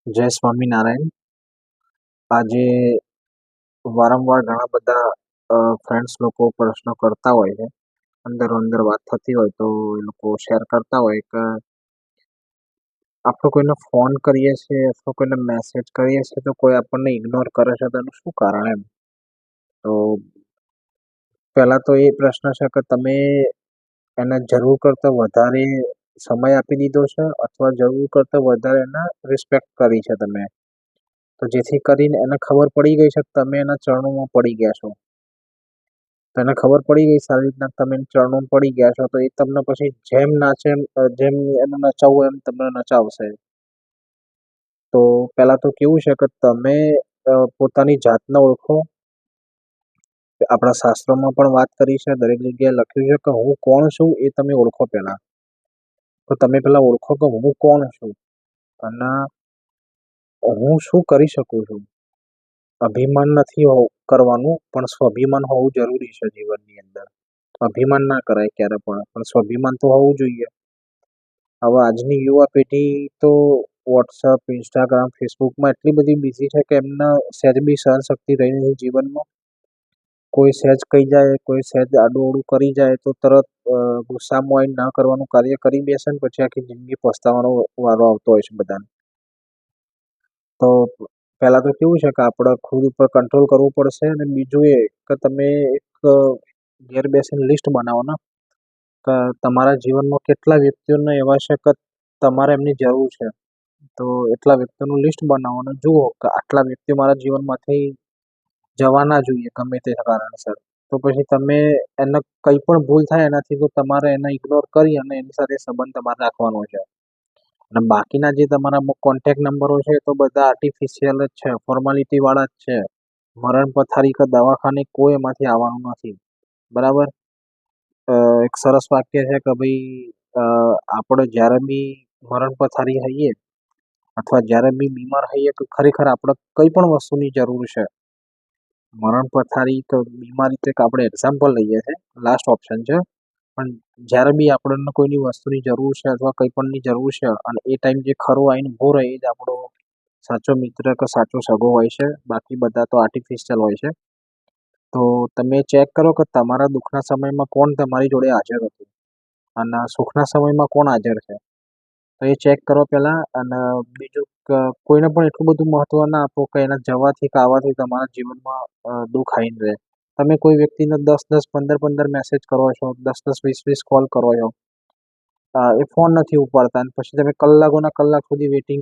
જય સ્વામિનારાયણ. આજે વારંવાર ઘણા બધા ફ્રેન્ડ્સ લોકો પ્રશ્નો કરતા હોય છે. અંદરો અંદર વાત થતી હોય તો એ લોકો શેર કરતા હોય કે આપણે કોઈને ફોન કરીએ છીએ અથવા કોઈને મેસેજ કરીએ છીએ તો કોઈ આપણને ઇગ્નોર કરે છે તો એનું શું કારણ એમ. તો પહેલા તો એ પ્રશ્ન છે કે તમે એને જરૂર કરતાં વધારે સમય આપી દીધો છે અથવા જરૂર કરતાં વધારે એના રિસ્પેક્ટ કરી છે તમે. તો જેથી કરીને એને ખબર પડી ગઈ છે કે તમે એના ચરણોમાં પડી ગયા છો. તો એને ખબર પડી ગઈ સારી રીતના તમે એના ચરણોમાં પડી ગયા છો તો એ તમને પછી જેમ નાચે જેમ એને નચાવવું એમ તમને નચાવશે. તો પહેલા તો કેવું છે કે તમે પોતાની જાતને ઓળખો. આપણા શાસ્ત્રોમાં પણ વાત કરી છે, દરેક જગ્યાએ લખ્યું છે કે હું કોણ છું એ તમે ઓળખો પહેલા. તો તમે પહેલા ઓળખો કે હું કોણ છું અને હું શું કરી શકું છું. અભિમાન નથી કરવાનું, પણ સ્વાભિમાન હોવું જરૂરી છે જીવનની અંદર. અભિમાન ના કરાય ક્યારે પણ સ્વાભિમાન તો હોવું જોઈએ. હવે આજની યુવા પેઢી તો વોટ્સઅપ, ઇન્સ્ટાગ્રામ, ફેસબુકમાં એટલી બધી બિઝી છે કે એમને સહેજ બી સહનશક્તિ રહી નથી જીવનમાં. કોઈ સહેજ કહી જાય, કોઈ સહેજ આડું અવળું કરી જાય તો તરત ગુસ્સામાં આવીને ના કરવાનું કાર્ય કરી બેસે ને પછી આખી જિંદગી પસ્તાવાનો વારો આવતો હોય છે બધાને. તો પહેલા તો કેવું છે કે આપણે ખુદ ઉપર કંટ્રોલ કરવું પડશે અને બીજું એ કે તમે એક ઘેર બેસીને લિસ્ટ બનાવો ને કે તમારા જીવનમાં કેટલા વ્યક્તિઓને એવા છે કે તમારે એમની જરૂર છે. તો એટલા વ્યક્તિઓનું લિસ્ટ બનાવો અને જુઓ કે આટલા વ્યક્તિઓ મારા જીવનમાંથી જવા ના જોઈએ ગમે તે કારણસર. તો પછી તમે એને કંઈ પણ ભૂલ થાય એનાથી તો તમારે એને ઇગ્નોર કરી અને એની સાથે સંબંધ તમારે રાખવાનો છે. અને બાકીના જે તમારા કોન્ટેક્ટ નંબરો છે એ તો બધા આર્ટિફિશિયલ જ છે, ફોર્માલિટી વાળા જ છે. મરણ પથારી કે દવાખાને કોઈ એમાંથી આવવાનું નથી. બરાબર. એક સરસ વાક્ય છે કે ભાઈ આપણે જ્યારે બી મરણ પથારી હઈએ અથવા જ્યારે બી બીમાર હઈએ તો ખરેખર આપણે કઈ પણ વસ્તુની જરૂર છે. મરણ પથારી કે બીમારી તો એક આપણે એક્ઝામ્પલ લઈએ છીએ, લાસ્ટ ઓપ્શન છે. પણ જ્યારે બી આપણને કોઈની વસ્તુની જરૂર છે અથવા કંઈ પણની જરૂર છે અને એ ટાઈમ જે ખરો આવીને ઊભો રહે એ જ આપણો સાચો મિત્ર કે સાચો સગો હોય છે. બાકી બધા તો આર્ટિફિશિયલ હોય છે. તો તમે ચેક કરો કે તમારા દુઃખના સમયમાં કોણ તમારી જોડે હાજર હતું અને સુખના સમયમાં કોણ હાજર છે. તો એ ચેક કરો પહેલાં. અને બીજું કોઈને પણ એટલું બધું મહત્ત્વ ના આપો કે એના જવાથી કે આવવાથી તમારા જીવનમાં દુઃખ આવીને રહે. તમે કોઈ વ્યક્તિને 10-10, 15-15 મેસેજ કરો છો, 10-10, 20-20 કોલ કરો છો, એ ફોન નથી ઉપાડતા અને પછી તમે કલાકોના કલાક સુધી વેઇટિંગ